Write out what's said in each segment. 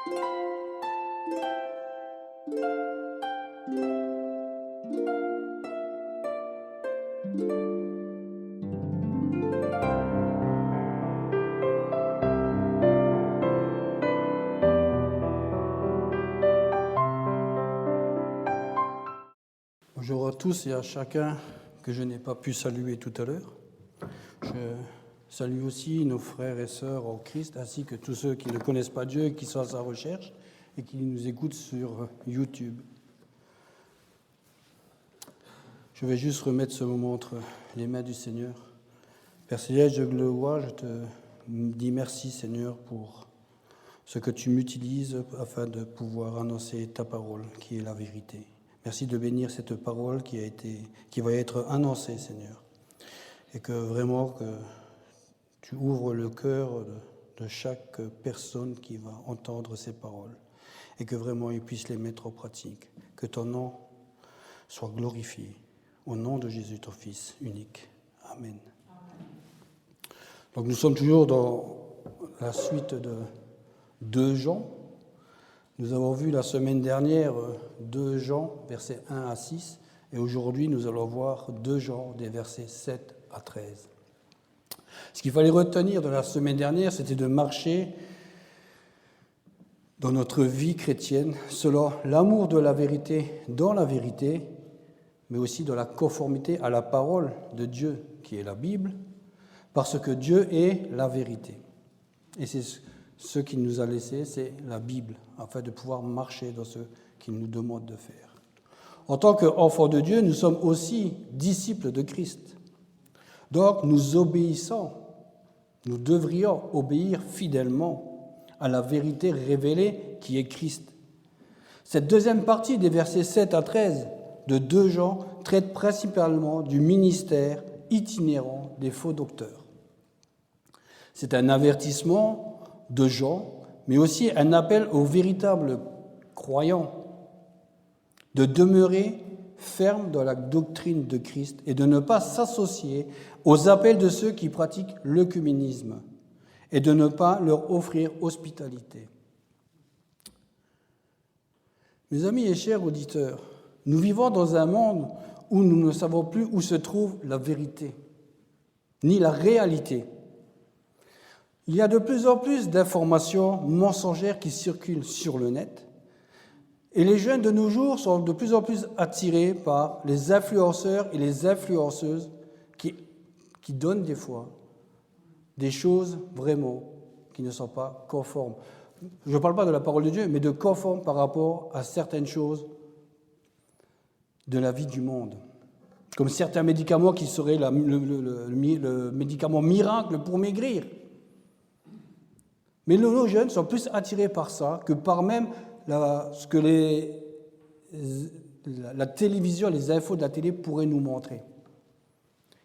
Bonjour à tous et à chacun que je n'ai pas pu saluer tout à l'heure. Je salue aussi nos frères et sœurs en Christ, ainsi que tous ceux qui ne connaissent pas Dieu et qui sont à sa recherche et qui nous écoutent sur YouTube. Je vais juste remettre ce moment entre les mains du Seigneur. Père Céleste, je te loue, je te dis merci Seigneur pour ce que tu m'utilises afin de pouvoir annoncer ta parole qui est la vérité. Merci de bénir cette parole qui va être annoncée, Seigneur. Et que vraiment que tu ouvres le cœur de chaque personne qui va entendre ces paroles. Et que vraiment ils puissent les mettre en pratique. Que ton nom soit glorifié. Au nom de Jésus, ton Fils unique. Amen. Donc nous sommes toujours dans la suite de 2 Jean. Nous avons vu la semaine dernière 2 Jean, versets 1 à 6, et aujourd'hui nous allons voir 2 Jean, des versets 7 à 13. Ce qu'il fallait retenir de la semaine dernière, c'était de marcher dans notre vie chrétienne selon l'amour de la vérité dans la vérité, mais aussi dans la conformité à la parole de Dieu, qui est la Bible, parce que Dieu est la vérité. Et c'est ce qu'il nous a laissé, c'est la Bible, afin de pouvoir marcher dans ce qu'il nous demande de faire. En tant qu'enfants de Dieu, nous sommes aussi disciples de Christ. Donc, nous devrions obéir fidèlement à la vérité révélée qui est Christ. Cette deuxième partie des versets 7 à 13 de 2 Jean traite principalement du ministère itinérant des faux docteurs. C'est un avertissement de Jean, mais aussi un appel aux véritables croyants de demeurer fermes dans la doctrine de Christ et de ne pas s'associer aux appels de ceux qui pratiquent l'œcuménisme et de ne pas leur offrir hospitalité. Mes amis et chers auditeurs, nous vivons dans un monde où nous ne savons plus où se trouve la vérité, ni la réalité. Il y a de plus en plus d'informations mensongères qui circulent sur le net et les jeunes de nos jours sont de plus en plus attirés par les influenceurs et les influenceuses qui donnent des fois des choses vraiment qui ne sont pas conformes. Je ne parle pas de la parole de Dieu, mais de conformes par rapport à certaines choses de la vie du monde. Comme certains médicaments qui seraient le médicament miracle pour maigrir. Mais nos jeunes sont plus attirés par ça que par même ce que la télévision, les infos de la télé pourraient nous montrer.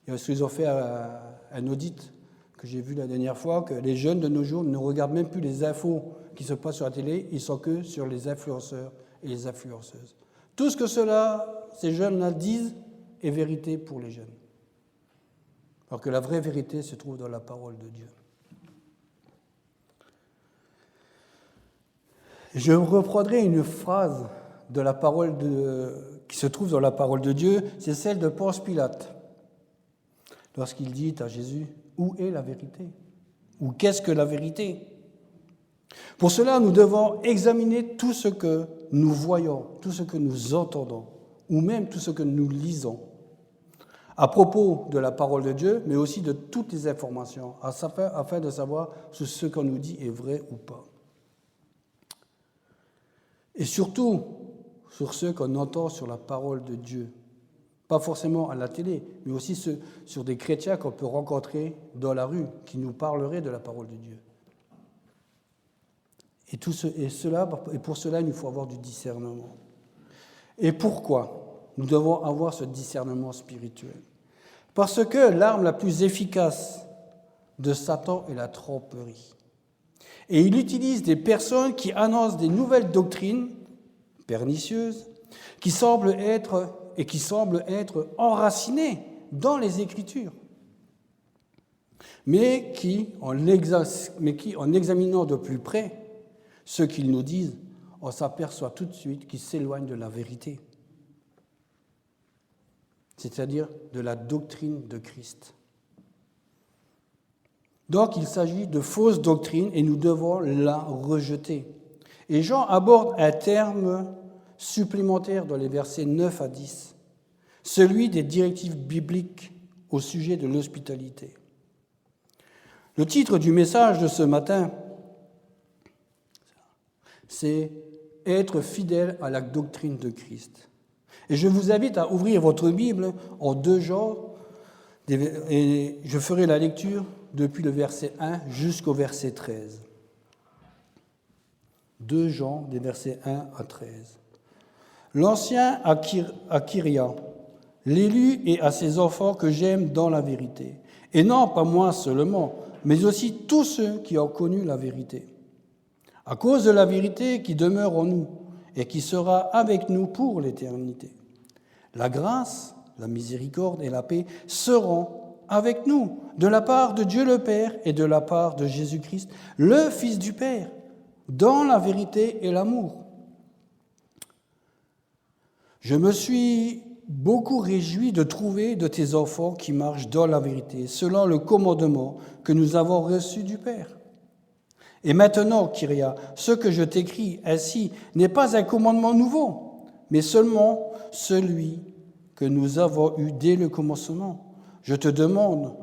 Ils ont fait un audit que j'ai vu la dernière fois, que les jeunes de nos jours ne regardent même plus les infos qui se passent sur la télé, ils sont que sur les influenceurs et les influenceuses. Tout ce que ces jeunes-là disent est vérité pour les jeunes. Alors que la vraie vérité se trouve dans la parole de Dieu. Je reprendrai une phrase de la parole qui se trouve dans la parole de Dieu, c'est celle de Ponce Pilate. Lorsqu'il dit à Jésus, « Où est la vérité ?» Ou « Qu'est-ce que la vérité ?» Pour cela, nous devons examiner tout ce que nous voyons, tout ce que nous entendons, ou même tout ce que nous lisons, à propos de la parole de Dieu, mais aussi de toutes les informations, afin de savoir si ce qu'on nous dit est vrai ou pas. Et surtout, sur ceux qu'on entend sur la parole de Dieu. Pas forcément à la télé, mais aussi sur des chrétiens qu'on peut rencontrer dans la rue, qui nous parleraient de la parole de Dieu. Et pour cela, il nous faut avoir du discernement. Et pourquoi nous devons avoir ce discernement spirituel? Parce que l'arme la plus efficace de Satan est la tromperie. Et il utilise des personnes qui annoncent des nouvelles doctrines pernicieuses, qui semblent être enracinées dans les Écritures, mais qui, en examinant de plus près, ce qu'ils nous disent, on s'aperçoit tout de suite qu'ils s'éloignent de la vérité, c'est-à-dire de la doctrine de Christ. Donc il s'agit de fausses doctrines et nous devons la rejeter. Et Jean aborde un terme supplémentaire dans les versets 9 à 10, celui des directives bibliques au sujet de l'hospitalité. Le titre du message de ce matin, c'est « Être fidèle à la doctrine de Christ ». Et je vous invite à ouvrir votre Bible en 2 Jean, et je ferai la lecture depuis le verset 1 jusqu'au verset 13. 2 Jean, des versets 1 à 13. L'ancien Akiria, l'élu et à ses enfants que j'aime dans la vérité, et non pas moi seulement, mais aussi tous ceux qui ont connu la vérité. À cause de la vérité qui demeure en nous et qui sera avec nous pour l'éternité. La grâce, la miséricorde et la paix seront avec nous, de la part de Dieu le Père et de la part de Jésus-Christ, le Fils du Père, dans la vérité et l'amour. Je me suis beaucoup réjoui de trouver de tes enfants qui marchent dans la vérité, selon le commandement que nous avons reçu du Père. Et maintenant, Kyria, ce que je t'écris ainsi n'est pas un commandement nouveau, mais seulement celui que nous avons eu dès le commencement. Je te demande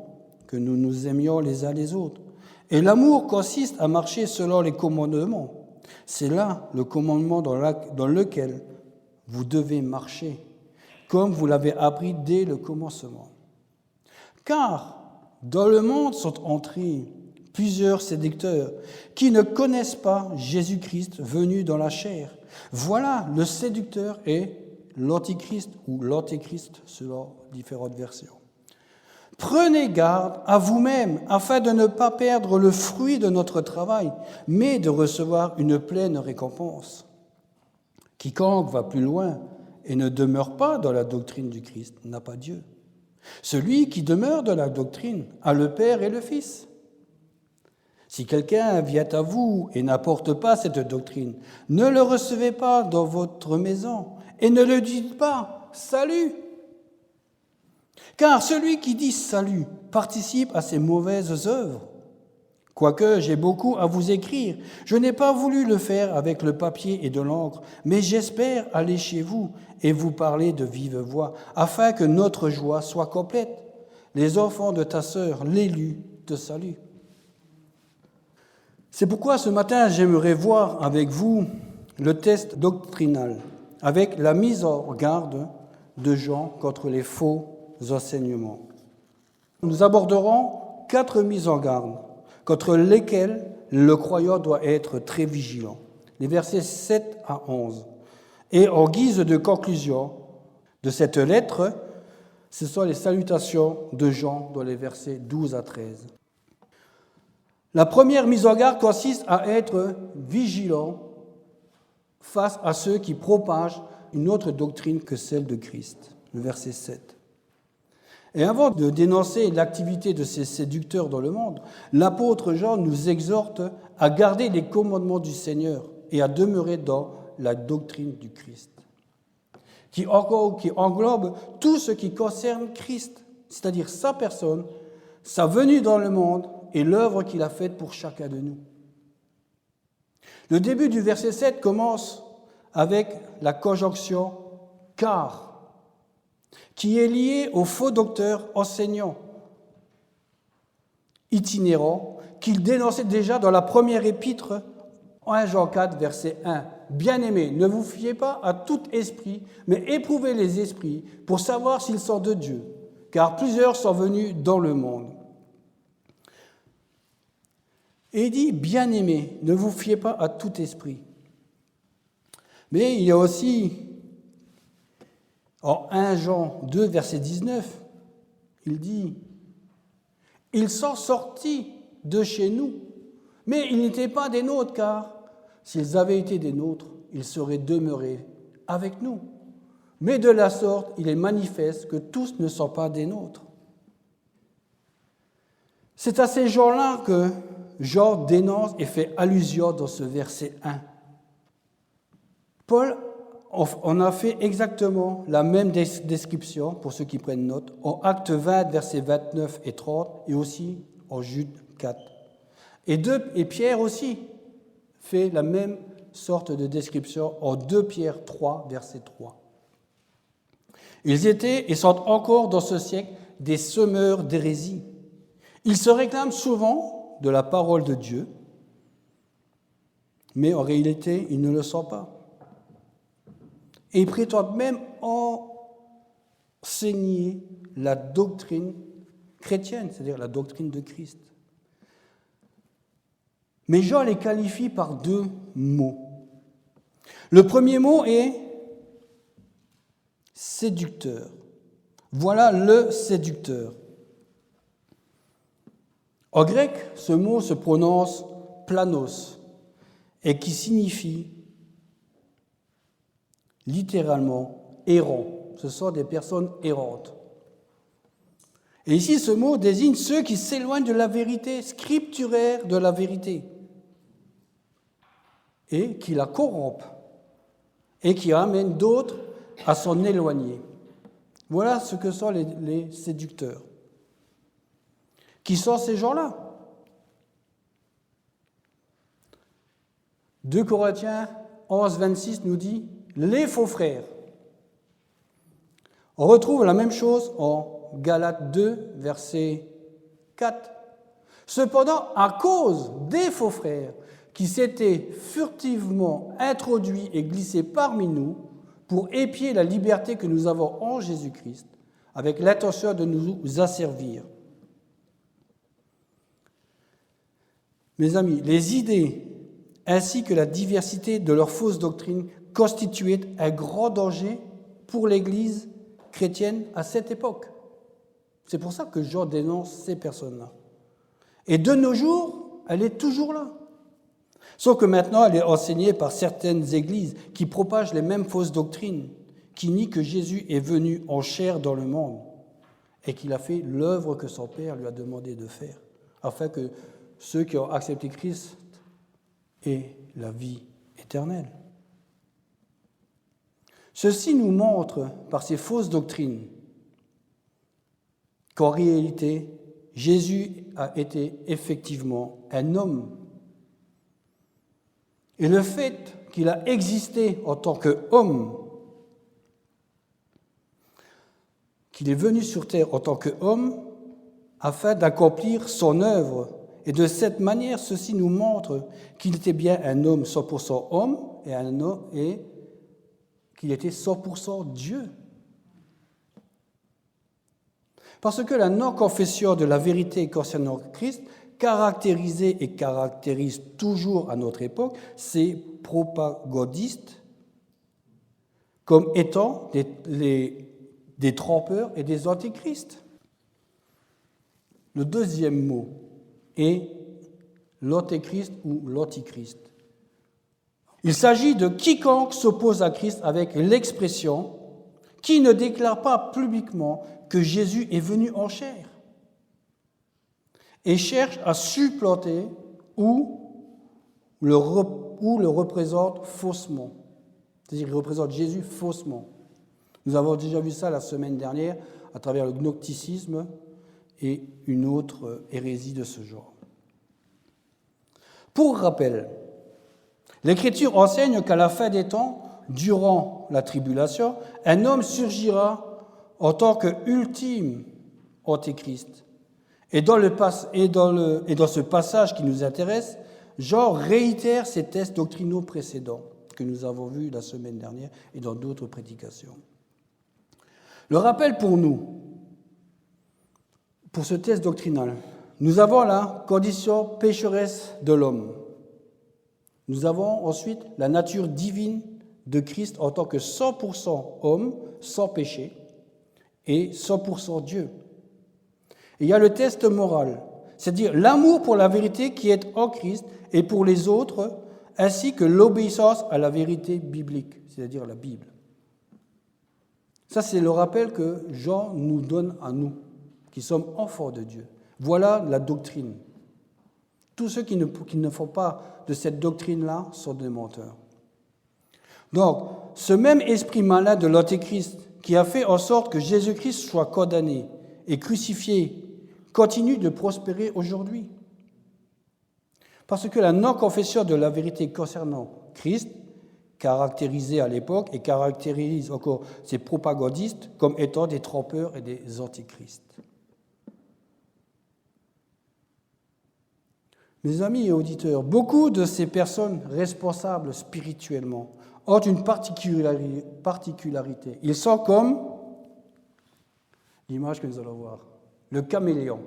que nous nous aimions les uns les autres. Et l'amour consiste à marcher selon les commandements. C'est là le commandement dans lequel vous devez marcher, comme vous l'avez appris dès le commencement. Car dans le monde sont entrés plusieurs séducteurs qui ne connaissent pas Jésus-Christ venu dans la chair. Voilà, le séducteur est l'antichrist ou l'antéchrist selon différentes versions. Prenez garde à vous-même afin de ne pas perdre le fruit de notre travail, mais de recevoir une pleine récompense. Quiconque va plus loin et ne demeure pas dans la doctrine du Christ n'a pas Dieu. Celui qui demeure dans la doctrine a le Père et le Fils. Si quelqu'un vient à vous et n'apporte pas cette doctrine, ne le recevez pas dans votre maison et ne le dites pas « Salut !» Car celui qui dit « Salut » participe à ses mauvaises œuvres. Quoique j'ai beaucoup à vous écrire, je n'ai pas voulu le faire avec le papier et de l'encre, mais j'espère aller chez vous et vous parler de vive voix, afin que notre joie soit complète. Les enfants de ta sœur, l'élu, te saluent. C'est pourquoi ce matin, j'aimerais voir avec vous le test doctrinal, avec la mise en garde de Jean contre les faux enseignements. Nous aborderons 4 mises en garde contre lesquelles le croyant doit être très vigilant. Les versets 7 à 11. Et en guise de conclusion de cette lettre, ce sont les salutations de Jean dans les versets 12 à 13. La première mise en garde consiste à être vigilant face à ceux qui propagent une autre doctrine que celle de Christ. Le verset 7. Et avant de dénoncer l'activité de ces séducteurs dans le monde, l'apôtre Jean nous exhorte à garder les commandements du Seigneur et à demeurer dans la doctrine du Christ, qui englobe tout ce qui concerne Christ, c'est-à-dire sa personne, sa venue dans le monde et l'œuvre qu'il a faite pour chacun de nous. Le début du verset 7 commence avec la conjonction « car », qui est liée aux faux docteurs enseignants itinérants qu'il dénonçait déjà dans la première épître, 1 Jean 4, verset 1. « Bien-aimés, ne vous fiez pas à tout esprit, mais éprouvez les esprits pour savoir s'ils sont de Dieu, car plusieurs sont venus dans le monde. » Et il dit « Bien-aimés, ne vous fiez pas à tout esprit. » Mais il y a aussi, en 1 Jean 2, verset 19, il dit « Ils sont sortis de chez nous, mais ils n'étaient pas des nôtres, car s'ils avaient été des nôtres, ils seraient demeurés avec nous. Mais de la sorte, il est manifeste que tous ne sont pas des nôtres. » C'est à ces gens-là que Jean dénonce et fait allusion dans ce verset 1. Paul en a fait exactement la même description, pour ceux qui prennent note, en Actes 20, versets 29 et 30, et aussi en Jude 4. Et Pierre aussi fait la même sorte de description en 2 Pierre 3, verset 3. Ils étaient et sont encore dans ce siècle des semeurs d'hérésie. Ils se réclament souvent de la parole de Dieu, mais en réalité, ils ne le sont pas. Et ils prétendent même enseigner la doctrine chrétienne, c'est-à-dire la doctrine de Christ. Mais Jean les qualifie par 2 mots. Le premier mot est séducteur. Voilà le séducteur. En grec, ce mot se prononce planos et qui signifie littéralement errant. Ce sont des personnes errantes. Et ici, ce mot désigne ceux qui s'éloignent de la vérité scripturaire de la vérité et qui la corrompent et qui amènent d'autres à s'en éloigner. Voilà ce que sont les séducteurs. Qui sont ces gens-là? 2 Corinthiens 11, 26 nous dit « les faux frères ». On retrouve la même chose en Galates 2, verset 4. Cependant, à cause des faux frères qui s'étaient furtivement introduits et glissés parmi nous pour épier la liberté que nous avons en Jésus-Christ, avec l'intention de nous asservir. Mes amis, les idées ainsi que la diversité de leurs fausses doctrines constituaient un grand danger pour l'Église chrétienne à cette époque. C'est pour ça que Jean dénonce ces personnes-là. Et de nos jours, elle est toujours là. Sauf que maintenant, elle est enseignée par certaines églises qui propagent les mêmes fausses doctrines, qui nient que Jésus est venu en chair dans le monde et qu'il a fait l'œuvre que son Père lui a demandé de faire, afin que ceux qui ont accepté Christ aient la vie éternelle. Ceci nous montre, par ces fausses doctrines, qu'en réalité, Jésus a été effectivement un homme. Et le fait qu'il a existé en tant qu'homme, qu'il est venu sur terre en tant qu'homme, afin d'accomplir son œuvre. Et de cette manière, ceci nous montre qu'il était bien un homme 100% homme et qu'il était 100% Dieu. Parce que la non-confession de la vérité concernant Christ caractérisait et caractérise toujours à notre époque ces propagandistes comme étant des trompeurs et des antichrists. Le deuxième mot est l'antéchrist ou l'antichrist. Il s'agit de quiconque s'oppose à Christ avec l'expression « qui ne déclare pas publiquement que Jésus est venu en chair » et cherche à supplanter ou le représente faussement. C'est-à-dire qu'il représente Jésus faussement. Nous avons déjà vu ça la semaine dernière à travers le gnosticisme et une autre hérésie de ce genre. Pour rappel, l'Écriture enseigne qu'à la fin des temps, durant la tribulation, un homme surgira en tant qu'ultime antéchrist. Et dans ce passage qui nous intéresse, Jean réitère ces textes doctrinaux précédents que nous avons vus la semaine dernière et dans d'autres prédications. Le rappel pour nous, pour ce texte doctrinal, nous avons la condition pécheresse de l'homme. Nous avons ensuite la nature divine de Christ en tant que 100% homme, sans péché, et 100% Dieu. Et il y a le test moral, c'est-à-dire l'amour pour la vérité qui est en Christ et pour les autres, ainsi que l'obéissance à la vérité biblique, c'est-à-dire la Bible. Ça, c'est le rappel que Jean nous donne à nous, qui sommes enfants de Dieu. Voilà la doctrine. Tous ceux qui ne font pas de cette doctrine-là sont des menteurs. Donc, ce même esprit malin de l'Antéchrist qui a fait en sorte que Jésus-Christ soit condamné et crucifié continue de prospérer aujourd'hui. Parce que la non-confession de la vérité concernant Christ, caractérisée à l'époque et caractérise encore ces propagandistes comme étant des trompeurs et des antichrists. Mes amis et auditeurs, beaucoup de ces personnes responsables spirituellement ont une particularité. Ils sont comme l'image que nous allons voir, le caméléon.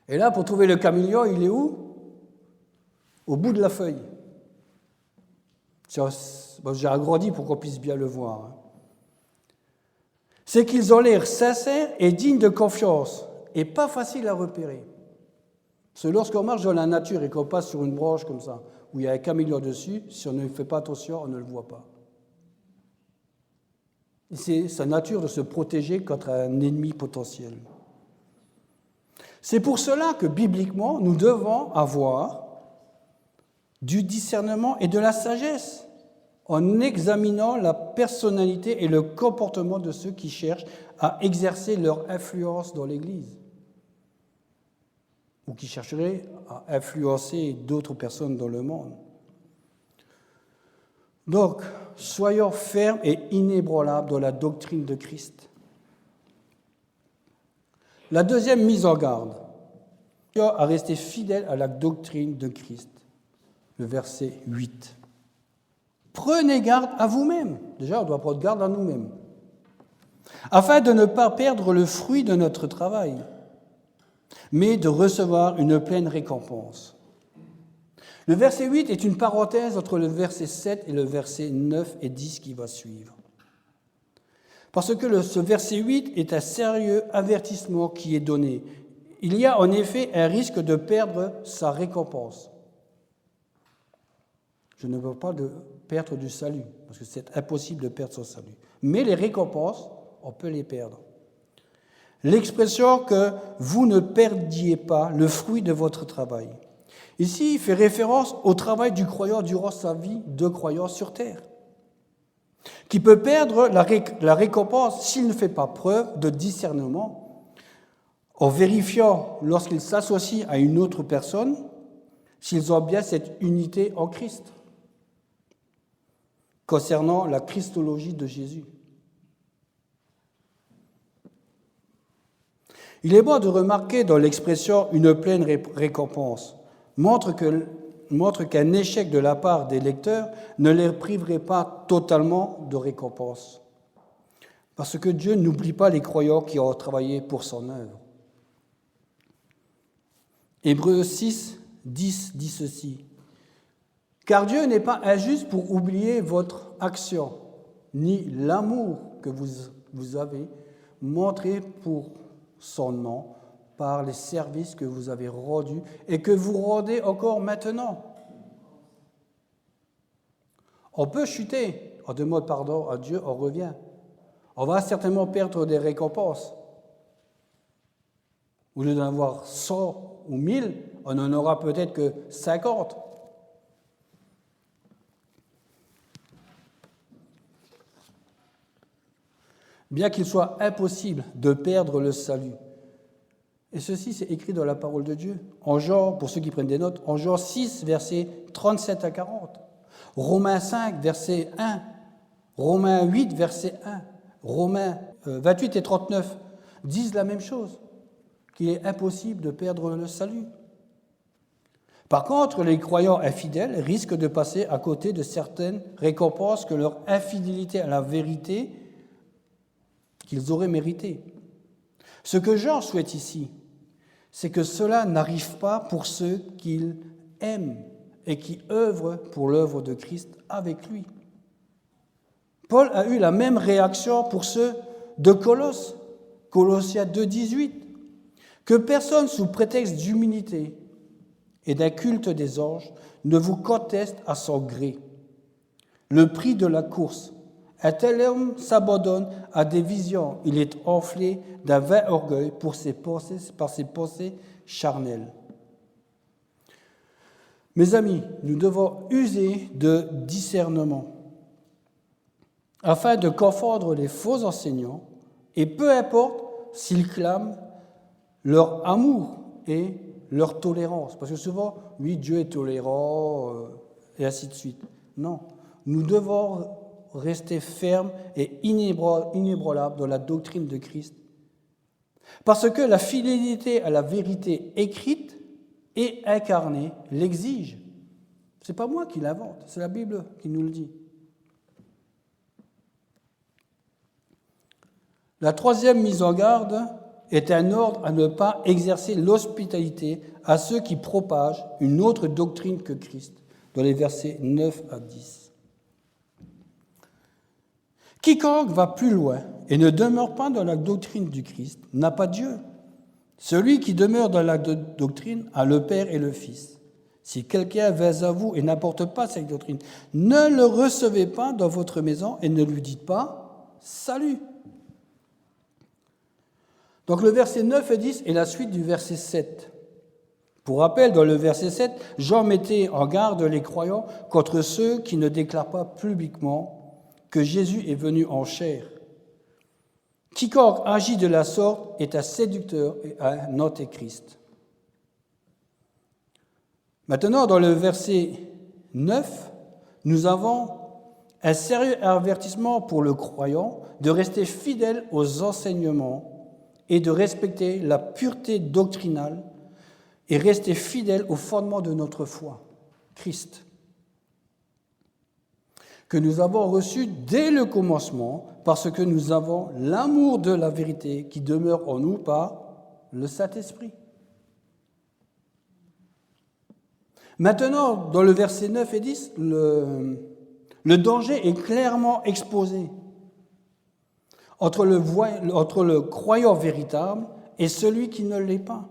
Et là, pour trouver le caméléon, il est où? Au bout de la feuille. J'ai agrandi pour qu'on puisse bien le voir. C'est qu'ils ont l'air sincères et dignes de confiance et pas faciles à repérer. Parce que lorsqu'on marche dans la nature et qu'on passe sur une branche comme ça, où il y a un caméléon dessus, si on ne fait pas attention, on ne le voit pas. C'est sa nature de se protéger contre un ennemi potentiel. C'est pour cela que, bibliquement, nous devons avoir du discernement et de la sagesse en examinant la personnalité et le comportement de ceux qui cherchent à exercer leur influence dans l'Église ou qui chercheraient à influencer d'autres personnes dans le monde. Donc, soyons fermes et inébranlables dans la doctrine de Christ. La deuxième mise en garde, à rester fidèle à la doctrine de Christ. Le verset 8. Prenez garde à vous-même. Déjà, on doit prendre garde à nous-mêmes. Afin de ne pas perdre le fruit de notre travail, mais de recevoir une pleine récompense. Le verset 8 est une parenthèse entre le verset 7 et le verset 9 et 10 qui va suivre. Parce que ce verset 8 est un sérieux avertissement qui est donné. Il y a en effet un risque de perdre sa récompense. Je ne veux pas de perdre du salut, parce que c'est impossible de perdre son salut. Mais les récompenses, on peut les perdre. L'expression que vous ne perdiez pas le fruit de votre travail. Ici, il fait référence au travail du croyant durant sa vie de croyant sur terre, qui peut perdre la récompense s'il ne fait pas preuve de discernement, en vérifiant lorsqu'il s'associe à une autre personne, s'ils ont bien cette unité en Christ. Concernant la christologie de Jésus. Il est bon de remarquer dans l'expression « une pleine récompense » montre qu'un échec de la part des lecteurs ne les priverait pas totalement de récompense. Parce que Dieu n'oublie pas les croyants qui ont travaillé pour son œuvre. Hébreux 6, 10 dit ceci. Car Dieu n'est pas injuste pour oublier votre action, ni l'amour que vous avez montré pour son nom par les services que vous avez rendus et que vous rendez encore maintenant. On peut chuter, on demande pardon à Dieu, on revient. On va certainement perdre des récompenses. Au lieu d'en avoir 100 ou 1000, on n'en aura peut-être que 50. Bien qu'il soit impossible de perdre le salut. Et ceci, c'est écrit dans la parole de Dieu. En Jean, pour ceux qui prennent des notes, en Jean 6, versets 37 à 40. Romains 5, verset 1. Romains 8, verset 1. Romains 28 et 39 disent la même chose, qu'il est impossible de perdre le salut. Par contre, les croyants infidèles risquent de passer à côté de certaines récompenses que leur infidélité à la vérité qu'ils auraient mérité. Ce que Jean souhaite ici, c'est que cela n'arrive pas pour ceux qu'il aime et qui œuvrent pour l'œuvre de Christ avec lui. Paul a eu la même réaction pour ceux de Colosse, Colossiens 2, 18, que personne sous prétexte d'humilité et d'un culte des anges ne vous conteste à son gré. Le prix de la course. Un tel homme s'abandonne à des visions. Il est enflé d'un vain orgueil par ses pensées charnelles. Mes amis, nous devons user de discernement afin de confondre les faux enseignants, et peu importe s'ils clament leur amour et leur tolérance. Parce que souvent, oui, Dieu est tolérant, et ainsi de suite. Non, nous devons rester fermes et inébranlables dans la doctrine de Christ. Parce que la fidélité à la vérité écrite et incarnée l'exige. Ce n'est pas moi qui l'invente, c'est la Bible qui nous le dit. La troisième mise en garde est un ordre à ne pas exercer l'hospitalité à ceux qui propagent une autre doctrine que Christ, dans les versets 9 à 10. Quiconque va plus loin et ne demeure pas dans la doctrine du Christ n'a pas Dieu. Celui qui demeure dans la doctrine a le Père et le Fils. Si quelqu'un vient à vous et n'apporte pas cette doctrine, ne le recevez pas dans votre maison et ne lui dites pas « Salut ». Donc le verset 9 et 10 est la suite du verset 7. Pour rappel, dans le verset 7, Jean mettait en garde les croyants contre ceux qui ne déclarent pas publiquement que Jésus est venu en chair. Quiconque agit de la sorte est un séducteur et un antéchrist. Maintenant, dans le verset 9, nous avons un sérieux avertissement pour le croyant de rester fidèle aux enseignements et de respecter la pureté doctrinale et rester fidèle au fondement de notre foi, Christ, que nous avons reçu dès le commencement parce que nous avons l'amour de la vérité qui demeure en nous par le Saint-Esprit. Maintenant, dans le verset 9 et 10, le danger est clairement exposé entre le croyant véritable et celui qui ne l'est pas.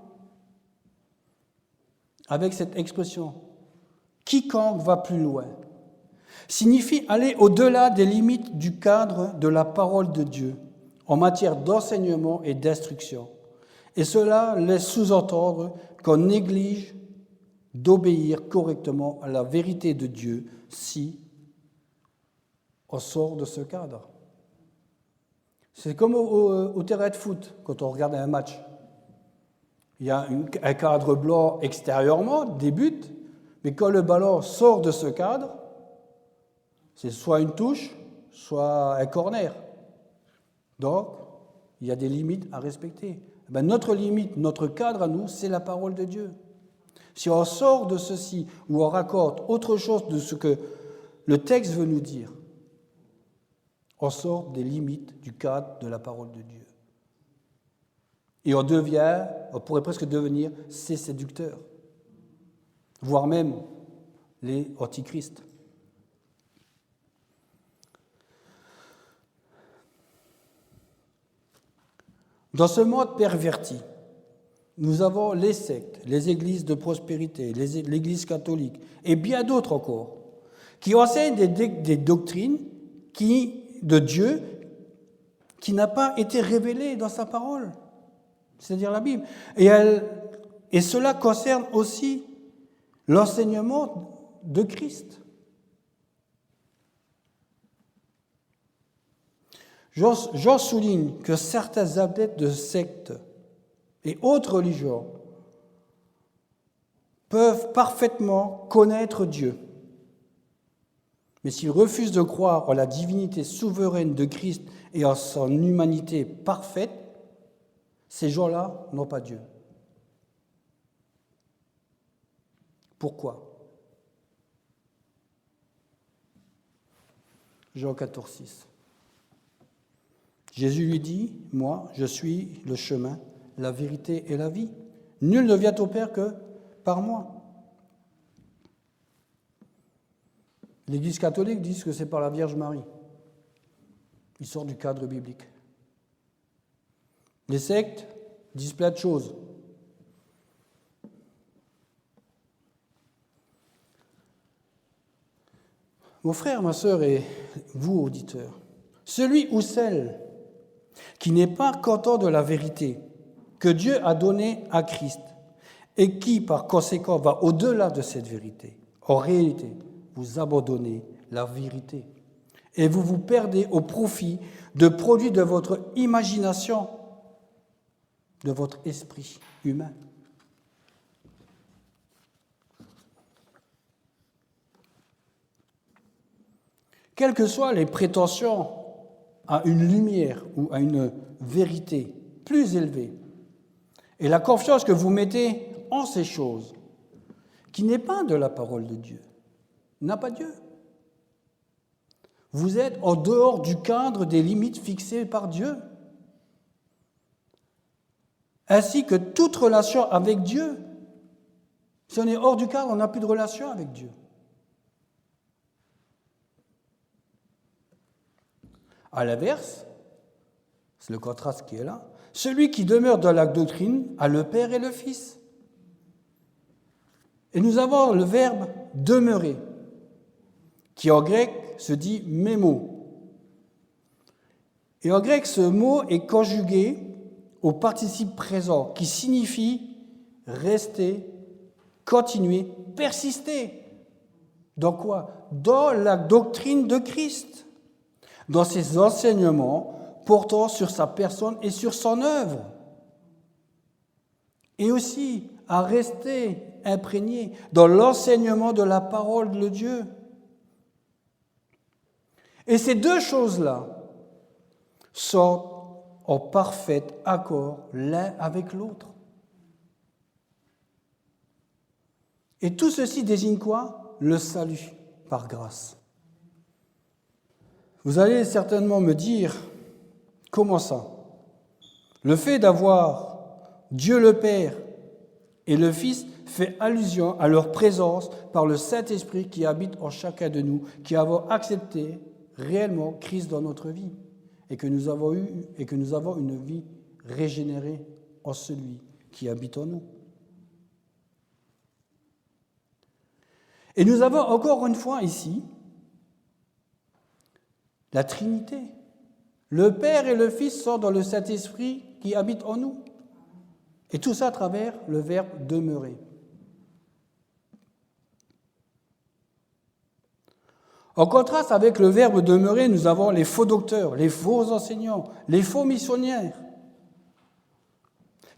Avec cette expression, « quiconque va plus loin » signifie aller au-delà des limites du cadre de la parole de Dieu en matière d'enseignement et d'instruction. Et cela laisse sous-entendre qu'on néglige d'obéir correctement à la vérité de Dieu si on sort de ce cadre. C'est comme au terrain de foot, quand on regarde un match. Il y a un cadre blanc extérieurement, des buts, mais quand le ballon sort de ce cadre, c'est soit une touche, soit un corner. Donc, il y a des limites à respecter. Notre limite, notre cadre à nous, c'est la parole de Dieu. Si on sort de ceci ou on raccorde autre chose de ce que le texte veut nous dire, on sort des limites du cadre de la parole de Dieu. Et on pourrait presque devenir ces séducteurs, voire même les antichrists. Dans ce monde perverti, nous avons les sectes, les églises de prospérité, l'église catholique et bien d'autres encore, qui enseignent des doctrines de Dieu qui n'a pas été révélée dans sa parole, c'est-à-dire la Bible. Et cela concerne aussi l'enseignement de Christ. J'en souligne que certains adeptes de sectes et autres religions peuvent parfaitement connaître Dieu. Mais s'ils refusent de croire en la divinité souveraine de Christ et en son humanité parfaite, ces gens-là n'ont pas Dieu. Pourquoi ? Jean 14, 6. Jésus lui dit, « Moi, je suis le chemin, la vérité et la vie. Nul ne vient au Père que par moi. » L'Église catholique dit que c'est par la Vierge Marie. Il sort du cadre biblique. Les sectes disent plein de choses. Mon frère, ma sœur et vous, auditeurs, celui ou celle qui n'est pas content de la vérité que Dieu a donnée à Christ et qui, par conséquent, va au-delà de cette vérité. En réalité, vous abandonnez la vérité et vous vous perdez au profit de produits de votre imagination, de votre esprit humain. Quelles que soient les prétentions à une lumière ou à une vérité plus élevée, et la confiance que vous mettez en ces choses, qui n'est pas de la parole de Dieu, n'a pas Dieu. Vous êtes en dehors du cadre des limites fixées par Dieu, ainsi que toute relation avec Dieu. Si on est hors du cadre, on n'a plus de relation avec Dieu. À l'inverse, c'est le contraste qui est là, celui qui demeure dans la doctrine a le Père et le Fils. Et nous avons le verbe « demeurer », qui en grec se dit « mémo ». Et en grec, ce mot est conjugué au participe présent, qui signifie rester, continuer, persister. Dans quoi? Dans la doctrine de Christ, dans ses enseignements portant sur sa personne et sur son œuvre. Et aussi à rester imprégné dans l'enseignement de la parole de Dieu. Et ces deux choses-là sont en parfait accord l'un avec l'autre. Et tout ceci désigne quoi? Le salut par grâce. Vous allez certainement me dire, comment ça? Le fait d'avoir Dieu le Père et le Fils fait allusion à leur présence par le Saint-Esprit qui habite en chacun de nous, qui avons accepté réellement Christ dans notre vie et que nous avons une vie régénérée en celui qui habite en nous. Et nous avons encore une fois ici la Trinité. Le Père et le Fils sont dans le Saint-Esprit qui habite en nous. Et tout ça à travers le verbe « demeurer ». En contraste avec le verbe « demeurer », nous avons les faux docteurs, les faux enseignants, les faux missionnaires,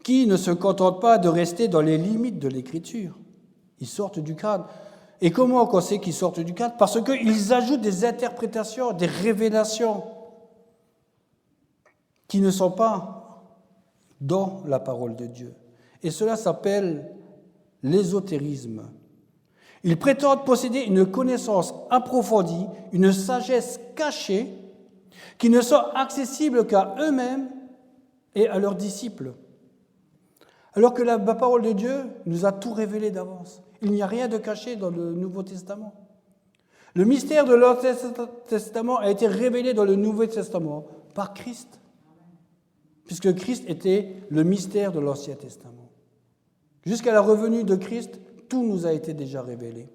qui ne se contentent pas de rester dans les limites de l'Écriture. Ils sortent du cadre. Et comment on sait qu'ils sortent du cadre? Parce qu'ils ajoutent des interprétations, des révélations qui ne sont pas dans la parole de Dieu. Et cela s'appelle l'ésotérisme. Ils prétendent posséder une connaissance approfondie, une sagesse cachée, qui ne sont accessibles qu'à eux-mêmes et à leurs disciples. Alors que la parole de Dieu nous a tout révélé d'avance. Il n'y a rien de caché dans le Nouveau Testament. Le mystère de l'Ancien Testament a été révélé dans le Nouveau Testament par Christ, puisque Christ était le mystère de l'Ancien Testament. Jusqu'à la revenue de Christ, tout nous a été déjà révélé.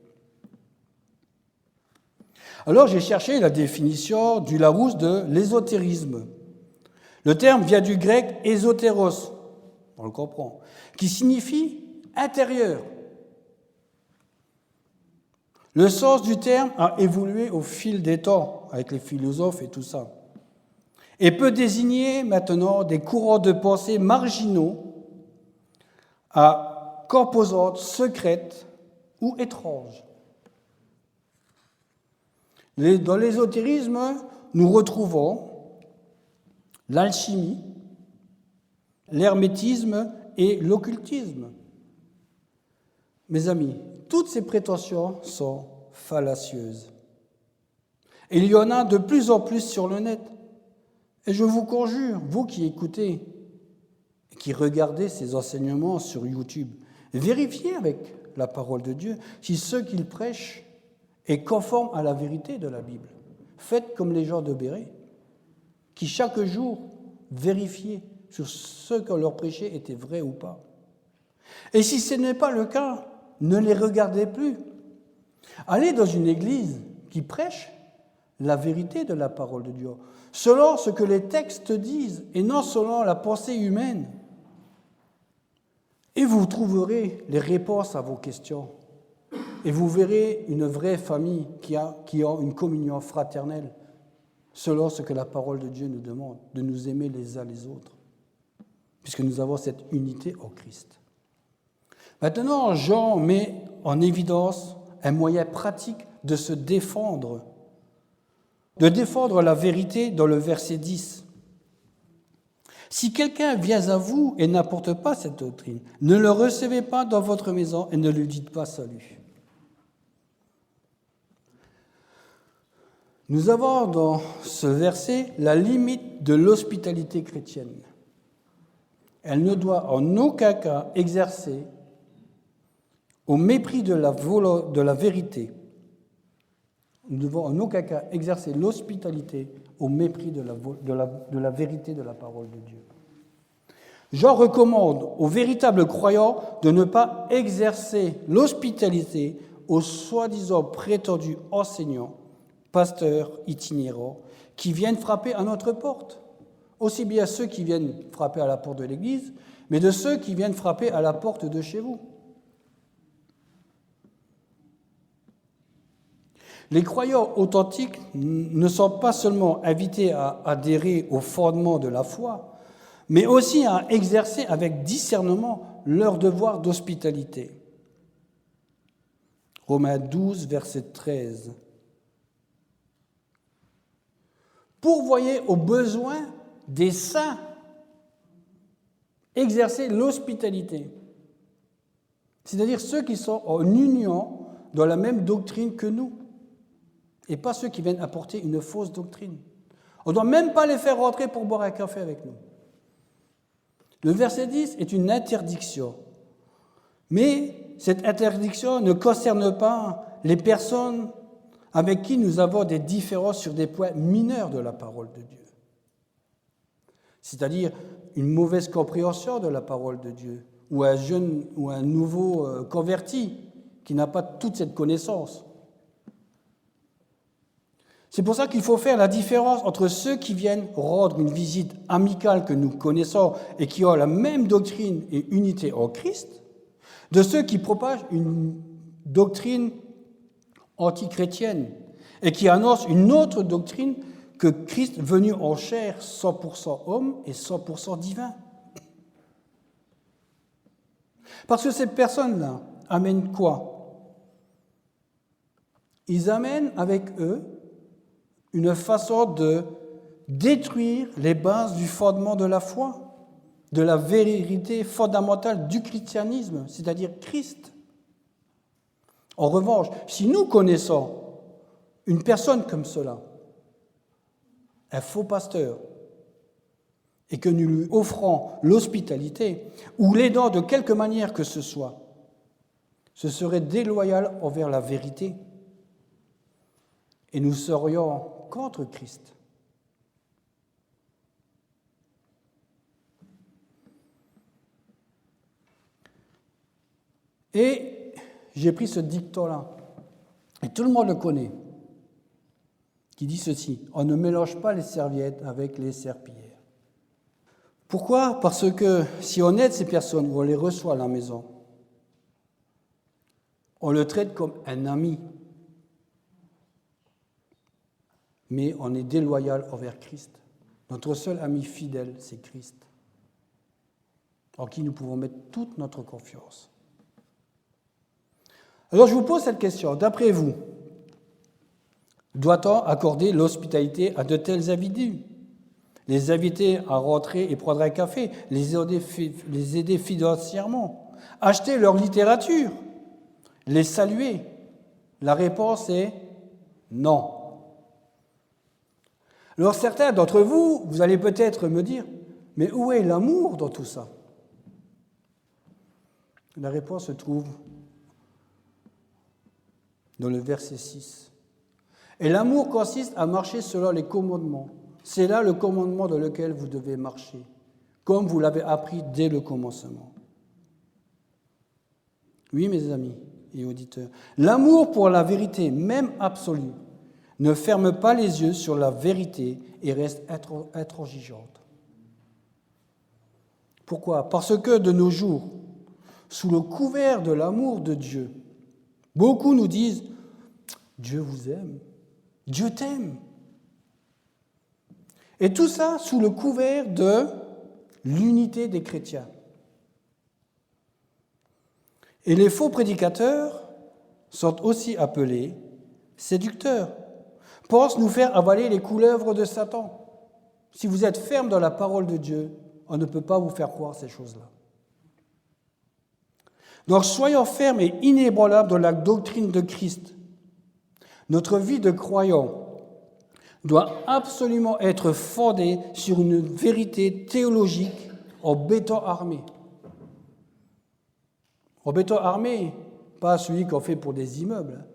Alors j'ai cherché la définition du Larousse de l'ésotérisme. Le terme vient du grec « ésotéros », on le comprend, qui signifie « intérieur ». Le sens du terme a évolué au fil des temps, avec les philosophes et tout ça, et peut désigner maintenant des courants de pensée marginaux à composantes secrètes ou étranges. Dans l'ésotérisme, nous retrouvons l'alchimie, l'hermétisme et l'occultisme. Mes amis, toutes ces prétentions sont fallacieuses. Et il y en a de plus en plus sur le net. Et je vous conjure, vous qui écoutez et qui regardez ces enseignements sur YouTube, vérifiez avec la parole de Dieu si ce qu'ils prêchent est conforme à la vérité de la Bible. Faites comme les gens de Béret, qui chaque jour vérifiaient sur ce que leur prêchait était vrai ou pas. Et si ce n'est pas le cas, ne les regardez plus. Allez dans une église qui prêche la vérité de la parole de Dieu, selon ce que les textes disent et non selon la pensée humaine. Et vous trouverez les réponses à vos questions. Et vous verrez une vraie famille qui a une communion fraternelle, selon ce que la parole de Dieu nous demande, de nous aimer les uns les autres, puisque nous avons cette unité en Christ. Maintenant, Jean met en évidence un moyen pratique de se défendre, de défendre la vérité dans le verset 10. Si quelqu'un vient à vous et n'apporte pas cette doctrine, ne le recevez pas dans votre maison et ne lui dites pas salut. Nous avons dans ce verset la limite de l'hospitalité chrétienne. Elle ne doit en aucun cas exercer au mépris de la vérité. Nous ne devons en aucun cas exercer l'hospitalité au mépris de la vérité de la parole de Dieu. Jean recommande aux véritables croyants de ne pas exercer l'hospitalité aux soi-disant prétendus enseignants, pasteurs itinérants, qui viennent frapper à notre porte. Aussi bien ceux qui viennent frapper à la porte de l'Église, mais de ceux qui viennent frapper à la porte de chez vous. Les croyants authentiques ne sont pas seulement invités à adhérer aux fondements de la foi, mais aussi à exercer avec discernement leur devoir d'hospitalité. Romains 12, verset 13. Pourvoyez aux besoins des saints, exercer l'hospitalité, c'est-à-dire ceux qui sont en union dans la même doctrine que nous, et pas ceux qui viennent apporter une fausse doctrine. On ne doit même pas les faire rentrer pour boire un café avec nous. Le verset 10 est une interdiction, mais cette interdiction ne concerne pas les personnes avec qui nous avons des différences sur des points mineurs de la parole de Dieu. C'est-à-dire une mauvaise compréhension de la parole de Dieu, ou un jeune ou un nouveau converti qui n'a pas toute cette connaissance. C'est pour ça qu'il faut faire la différence entre ceux qui viennent rendre une visite amicale que nous connaissons et qui ont la même doctrine et unité en Christ, de ceux qui propagent une doctrine antichrétienne et qui annoncent une autre doctrine que Christ venu en chair, 100% homme et 100% divin. Parce que ces personnes-là amènent quoi? Ils amènent avec eux une façon de détruire les bases du fondement de la foi, de la vérité fondamentale du christianisme, c'est-à-dire Christ. En revanche, si nous connaissons une personne comme cela, un faux pasteur, et que nous lui offrons l'hospitalité ou l'aidant de quelque manière que ce soit, ce serait déloyal envers la vérité et nous serions contre Christ. Et j'ai pris ce dicton-là, et tout le monde le connaît, qui dit ceci: on ne mélange pas les serviettes avec les serpillères. Pourquoi? Parce que si on aide ces personnes ou on les reçoit à la maison, on le traite comme un ami, mais on est déloyal envers Christ. Notre seul ami fidèle, c'est Christ, en qui nous pouvons mettre toute notre confiance. Alors je vous pose cette question, d'après vous, doit-on accorder l'hospitalité à de tels individus? Les inviter à rentrer et prendre un café, les aider financièrement, acheter leur littérature, les saluer? La réponse est non. Alors certains d'entre vous, vous allez peut-être me dire, mais où est l'amour dans tout ça? La réponse se trouve dans le verset 6. Et l'amour consiste à marcher selon les commandements. C'est là le commandement dans lequel vous devez marcher, comme vous l'avez appris dès le commencement. Oui, mes amis et auditeurs, l'amour pour la vérité, même absolue, ne ferme pas les yeux sur la vérité et reste intransigeante. Pourquoi? Parce que de nos jours, sous le couvert de l'amour de Dieu. Beaucoup nous disent « Dieu vous aime, Dieu t'aime ». Et tout ça sous le couvert de l'unité des chrétiens. Et les faux prédicateurs sont aussi appelés séducteurs, pensent nous faire avaler les couleuvres de Satan. Si vous êtes ferme dans la parole de Dieu, on ne peut pas vous faire croire ces choses-là. Donc soyons fermes et inébranlables dans la doctrine de Christ. Notre vie de croyant doit absolument être fondée sur une vérité théologique en béton armé. En béton armé, pas celui qu'on fait pour des immeubles,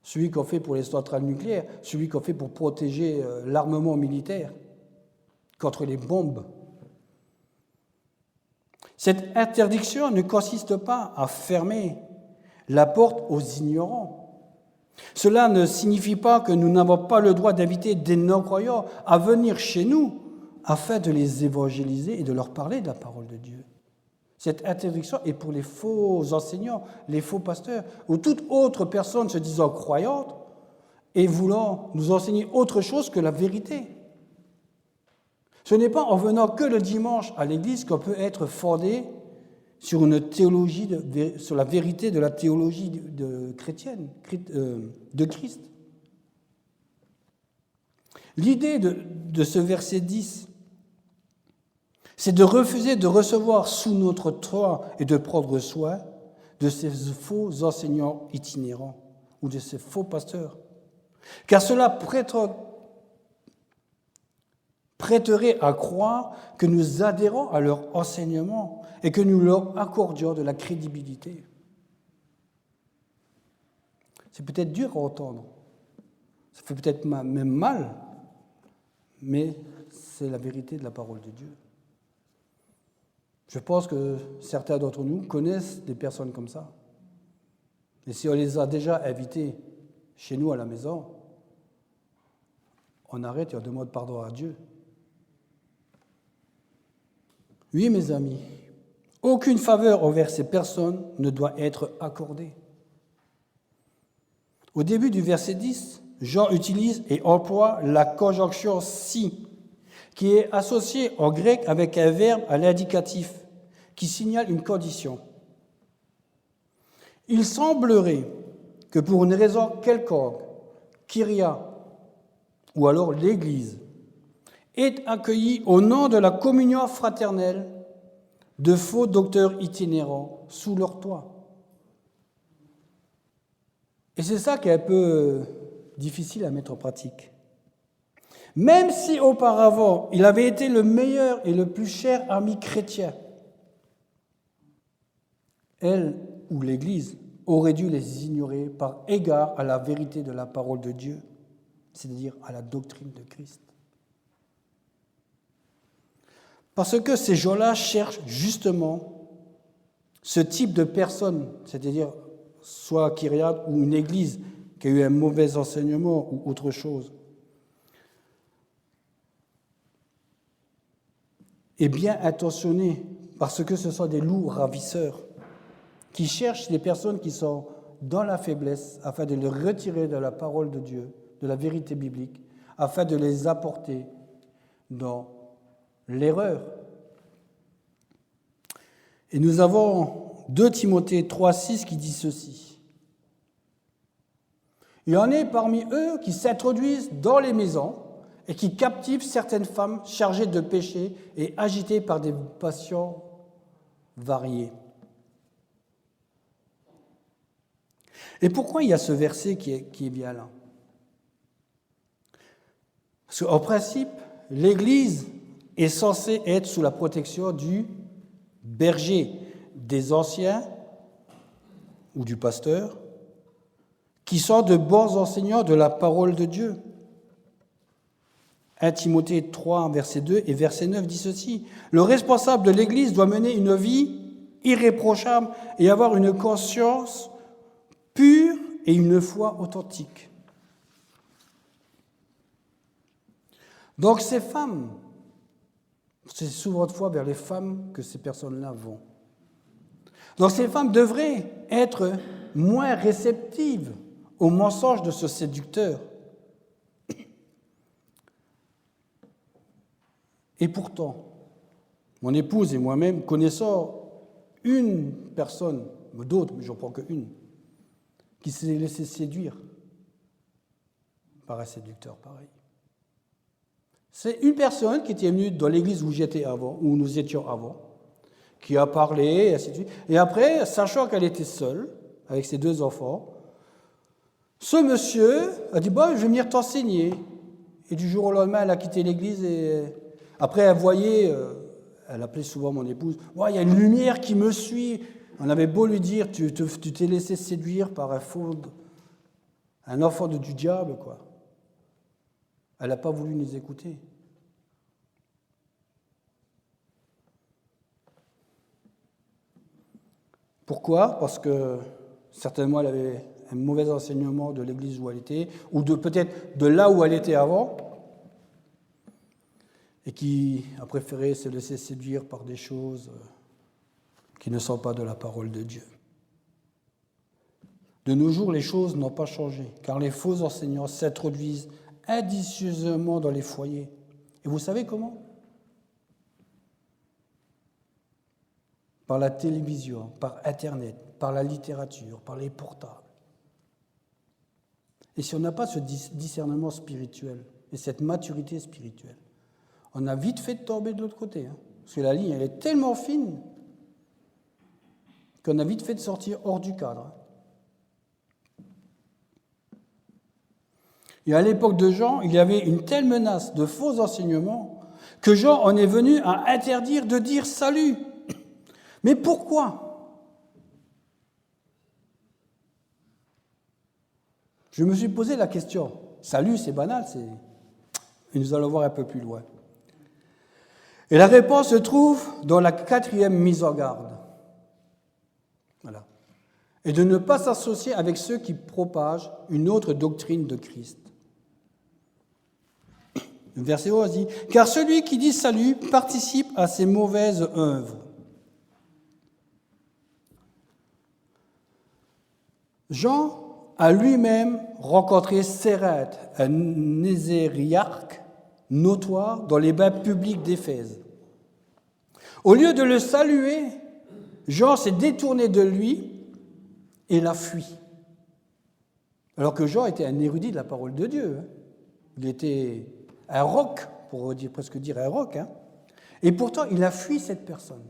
celui qu'on fait pour les centrales nucléaires, celui qu'on fait pour protéger l'armement militaire contre les bombes. Cette interdiction ne consiste pas à fermer la porte aux ignorants. Cela ne signifie pas que nous n'avons pas le droit d'inviter des non-croyants à venir chez nous afin de les évangéliser et de leur parler de la parole de Dieu. Cette interdiction est pour les faux enseignants, les faux pasteurs, ou toute autre personne se disant croyante et voulant nous enseigner autre chose que la vérité. Ce n'est pas en venant que le dimanche à l'église qu'on peut être fondé sur une théologie, sur la vérité de la théologie chrétienne, de Christ. L'idée de ce verset 10, c'est de refuser de recevoir sous notre toit et de prendre soin de ces faux enseignants itinérants ou de ces faux pasteurs. Car cela prêterait à croire que nous adhérons à leur enseignement et que nous leur accordions de la crédibilité. C'est peut-être dur à entendre, ça fait peut-être même mal, mais c'est la vérité de la parole de Dieu. Je pense que certains d'entre nous connaissent des personnes comme ça. Et si on les a déjà invités chez nous à la maison, on arrête et on demande pardon à Dieu. Oui, mes amis, aucune faveur envers ces personnes ne doit être accordée. Au début du verset 10, Jean utilise et emploie la conjonction « si », qui est associée en grec avec un verbe à l'indicatif, qui signale une condition. Il semblerait que pour une raison quelconque, Kyria, ou alors l'Église, est accueilli au nom de la communion fraternelle de faux docteurs itinérants sous leur toit. Et c'est ça qui est un peu difficile à mettre en pratique. Même si auparavant, il avait été le meilleur et le plus cher ami chrétien, elle ou l'Église aurait dû les ignorer par égard à la vérité de la parole de Dieu, c'est-à-dire à la doctrine de Christ. Parce que ces gens-là cherchent justement ce type de personnes, c'est-à-dire soit Kyriade ou une église qui a eu un mauvais enseignement ou autre chose, et bien intentionnés, parce que ce sont des loups ravisseurs qui cherchent des personnes qui sont dans la faiblesse afin de les retirer de la parole de Dieu, de la vérité biblique, afin de les apporter dans l'erreur. Et nous avons 2 Timothée 3,6 qui dit ceci. Il y en est parmi eux qui s'introduisent dans les maisons et qui captivent certaines femmes chargées de péché et agitées par des passions variées. Et pourquoi il y a ce verset qui est bien là? Parce qu'en principe, l'Église est censée être sous la protection du berger, des anciens ou du pasteur, qui sont de bons enseignants de la parole de Dieu. 1 Timothée 3, verset 2 et verset 9 dit ceci. Le responsable de l'Église doit mener une vie irréprochable et avoir une conscience pure et une foi authentique. Donc ces femmes, c'est souvent de fois vers les femmes que ces personnes-là vont. Donc ces femmes devraient être moins réceptives aux mensonges de ce séducteur. Et pourtant, mon épouse et moi-même connaissons une personne, d'autres, mais j'en prends qu'une, qui s'est laissée séduire par un séducteur pareil. C'est une personne qui était venue dans l'église où j'étais avant, où nous étions avant, qui a parlé, et ainsi de suite. Et après, sachant qu'elle était seule, avec ses 2 enfants, ce monsieur a dit « je vais venir t'enseigner ». Et du jour au lendemain, elle a quitté l'église et après, elle voyait, elle appelait souvent mon épouse, « il y a une lumière qui me suit ». On avait beau lui dire « tu t'es laissé séduire par un enfant du diable, quoi ». Elle n'a pas voulu nous écouter. Pourquoi ? Parce que certainement elle avait un mauvais enseignement de l'église où elle était, ou peut-être de là où elle était avant, et qui a préféré se laisser séduire par des choses qui ne sont pas de la parole de Dieu. De nos jours, les choses n'ont pas changé, car les faux enseignants s'introduisent indicieusement dans les foyers. Et vous savez comment ? Par la télévision, par Internet, par la littérature, par les portables. Et si on n'a pas ce discernement spirituel et cette maturité spirituelle, on a vite fait de tomber de l'autre côté. Parce que la ligne, elle est tellement fine qu'on a vite fait de sortir hors du cadre. Et à l'époque de Jean, il y avait une telle menace de faux enseignements que Jean en est venu à interdire de dire salut. Mais pourquoi ? Je me suis posé la question. Salut, c'est banal, et nous allons voir un peu plus loin. Et la réponse se trouve dans la 4e mise en garde. Voilà. Et de ne pas s'associer avec ceux qui propagent une autre doctrine de Christ. Le verset 11 dit « Car celui qui dit salut participe à ses mauvaises œuvres. » Jean a lui-même rencontré Sérète, un ézériarque notoire dans les bains publics d'Éphèse. Au lieu de le saluer, Jean s'est détourné de lui et l'a fui. Alors que Jean était un érudit de la parole de Dieu. Il était un roc, pour presque dire un roc. Et pourtant, il a fui cette personne.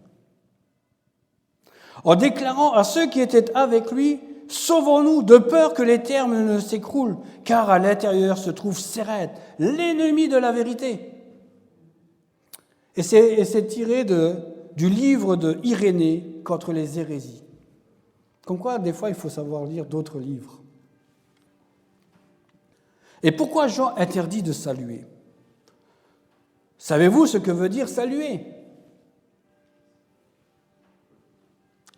En déclarant à ceux qui étaient avec lui, « Sauvons-nous de peur que les termes ne s'écroulent, car à l'intérieur se trouve Sérète, l'ennemi de la vérité. » Et c'est tiré du livre de Irénée contre les hérésies. Comme quoi, des fois, il faut savoir lire d'autres livres. Et pourquoi Jean interdit de saluer ? Savez-vous ce que veut dire saluer ?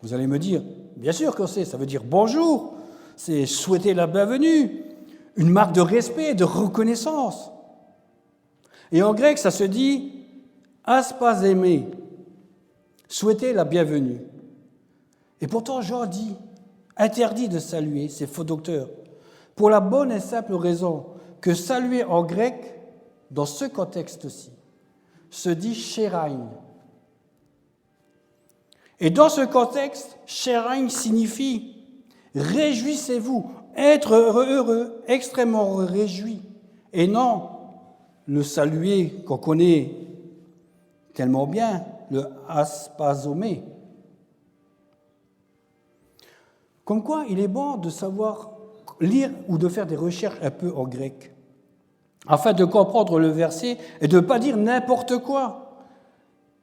Vous allez me dire, bien sûr qu'on sait, ça veut dire bonjour, c'est souhaiter la bienvenue, une marque de respect, de reconnaissance. Et en grec, ça se dit aspasémé, souhaiter la bienvenue. Et pourtant, Jean dit, interdit de saluer ces faux docteurs, pour la bonne et simple raison que saluer en grec, dans ce contexte-ci, se dit chéraïn. Et dans ce contexte, chéraïn signifie réjouissez-vous, être heureux, extrêmement réjoui, et non le saluer qu'on connaît tellement bien, le aspasomé. Comme quoi, il est bon de savoir lire ou de faire des recherches un peu en grec, afin de comprendre le verset et de ne pas dire n'importe quoi.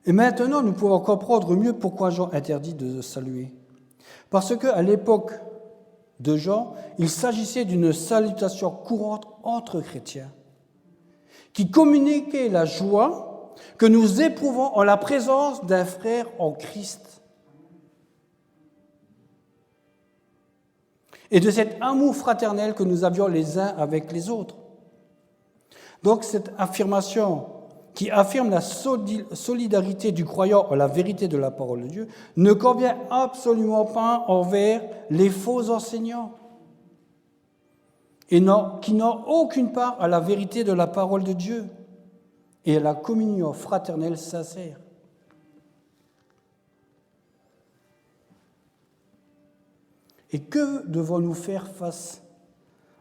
Et maintenant, nous pouvons comprendre mieux pourquoi Jean interdit de saluer. Parce qu'à l'époque de Jean, il s'agissait d'une salutation courante entre chrétiens, qui communiquait la joie que nous éprouvons en la présence d'un frère en Christ. Et de cet amour fraternel que nous avions les uns avec les autres. Donc cette affirmation qui affirme la solidarité du croyant en la vérité de la parole de Dieu, ne convient absolument pas envers les faux enseignants et qui n'ont aucune part à la vérité de la parole de Dieu et à la communion fraternelle sincère. Et que devons-nous faire face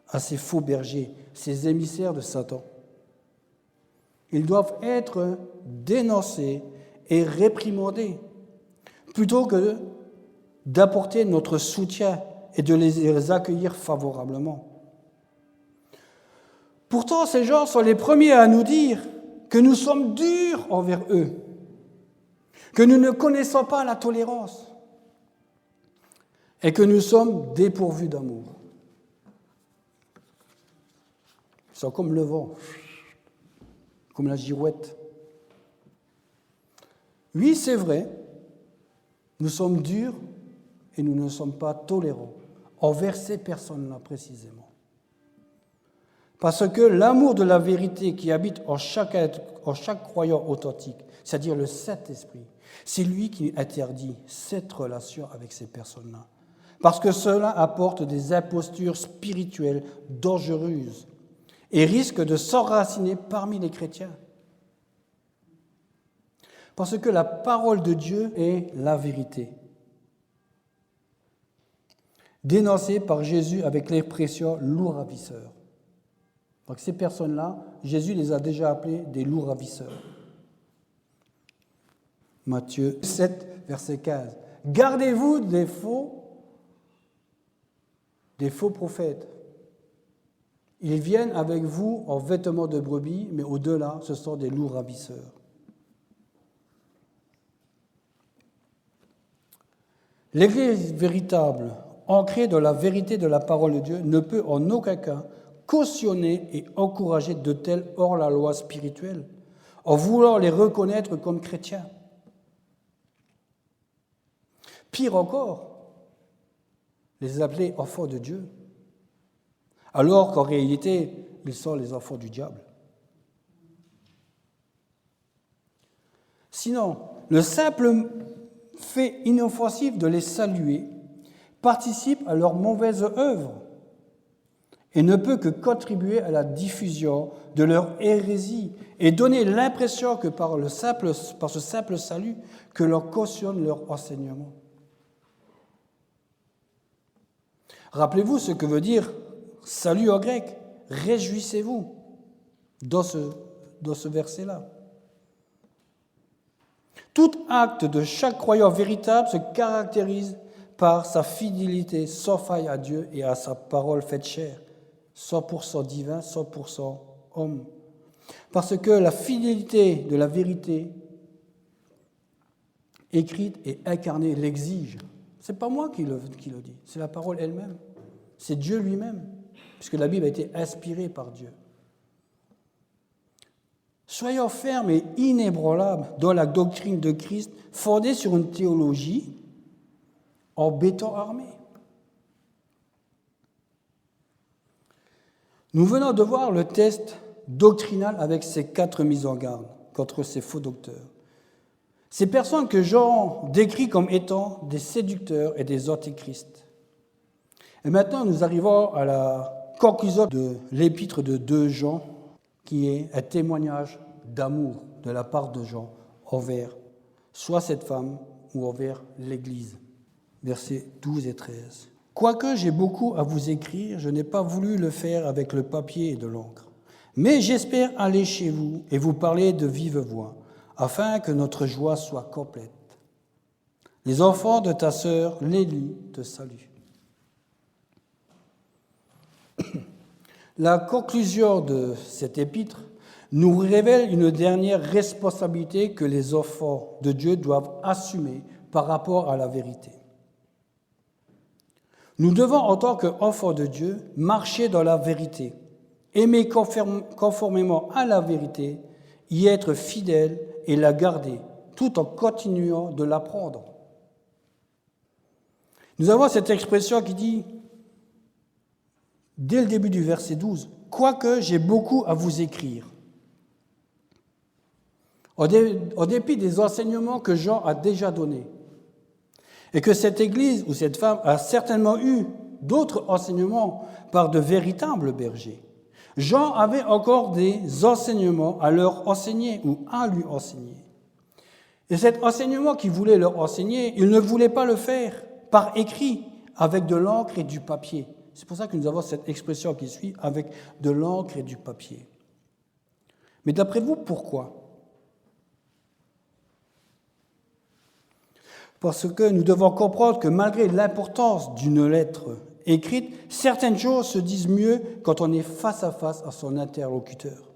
à ces faux bergers, ces émissaires de Satan? Ils doivent être dénoncés et réprimandés, plutôt que d'apporter notre soutien et de les accueillir favorablement. Pourtant, ces gens sont les premiers à nous dire que nous sommes durs envers eux, que nous ne connaissons pas la tolérance et que nous sommes dépourvus d'amour. Ils sont comme le vent, comme la girouette. Oui, c'est vrai, nous sommes durs et nous ne sommes pas tolérants envers ces personnes-là précisément. Parce que l'amour de la vérité qui habite en chaque croyant authentique, c'est-à-dire le Saint-Esprit, c'est lui qui interdit cette relation avec ces personnes-là. Parce que cela apporte des impostures spirituelles dangereuses et risque de s'enraciner parmi les chrétiens. Parce que la parole de Dieu est la vérité, dénoncée par Jésus avec l'expression « loup ravisseur ». Donc ces personnes-là, Jésus les a déjà appelées des loups ravisseurs. Matthieu 7, verset 15. « Gardez-vous des faux prophètes. Ils viennent avec vous en vêtements de brebis, mais au-delà, ce sont des loups ravisseurs. » L'Église véritable, ancrée dans la vérité de la parole de Dieu, ne peut en aucun cas cautionner et encourager de tels hors-la-loi spirituels, en voulant les reconnaître comme chrétiens. Pire encore, les appeler enfants de Dieu, alors qu'en réalité, ils sont les enfants du diable. Sinon, le simple fait inoffensif de les saluer participe à leur mauvaise œuvre et ne peut que contribuer à la diffusion de leur hérésie et donner l'impression que par ce simple salut, que l'on cautionne leur enseignement. Rappelez-vous ce que veut dire salut en grec, réjouissez-vous, dans ce verset-là. Tout acte de chaque croyant véritable se caractérise par sa fidélité sans faille à Dieu et à sa parole faite chair, 100% divin, 100% homme. Parce que la fidélité de la vérité écrite et incarnée l'exige. Ce n'est pas moi qui le dis, c'est la parole elle-même. C'est Dieu lui-même, puisque la Bible a été inspirée par Dieu. Soyons fermes et inébranlables dans la doctrine de Christ, fondée sur une théologie en béton armé. Nous venons de voir le test doctrinal avec ces 4 mises en garde contre ces faux docteurs. Ces personnes que Jean décrit comme étant des séducteurs et des antéchrists. Et maintenant, nous arrivons à la conclusion de l'épître de 2 Jean, qui est un témoignage d'amour de la part de Jean envers soit cette femme ou envers l'Église. Versets 12 et 13. « Quoique j'ai beaucoup à vous écrire, je n'ai pas voulu le faire avec le papier et de l'encre. Mais j'espère aller chez vous et vous parler de vive voix, afin que notre joie soit complète. Les enfants de ta sœur, Lélie, te saluent. » La conclusion de cet épître nous révèle une dernière responsabilité que les enfants de Dieu doivent assumer par rapport à la vérité. Nous devons, en tant qu'enfants de Dieu, marcher dans la vérité, aimer conformément à la vérité, y être fidèles et la garder, tout en continuant de l'apprendre. Nous avons cette expression qui dit, dès le début du verset 12, « Quoique j'ai beaucoup à vous écrire ». en dépit des enseignements que Jean a déjà donnés, et que cette Église ou cette femme a certainement eu d'autres enseignements par de véritables bergers, Jean avait encore des enseignements à leur enseigner ou à lui enseigner. Et cet enseignement qu'il voulait leur enseigner, il ne voulait pas le faire par écrit, avec de l'encre et du papier. C'est pour ça que nous avons cette expression qui suit, avec de l'encre et du papier. Mais d'après vous, pourquoi ? Parce que nous devons comprendre que malgré l'importance d'une lettre écrite, certaines choses se disent mieux quand on est face à face à son interlocuteur.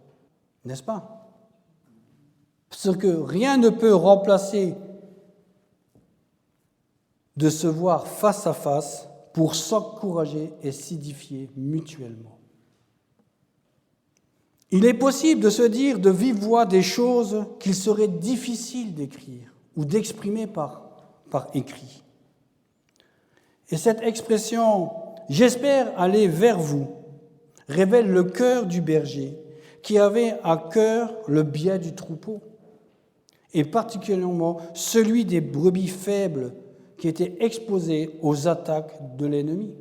N'est-ce pas ? Parce que rien ne peut remplacer de se voir face à face pour s'encourager et s'édifier mutuellement. Il est possible de se dire de vive voix des choses qu'il serait difficile d'écrire ou d'exprimer par écrit. Et cette expression « j'espère aller vers vous » révèle le cœur du berger qui avait à cœur le bien du troupeau, et particulièrement celui des brebis faibles qui étaient exposées aux attaques de l'ennemi.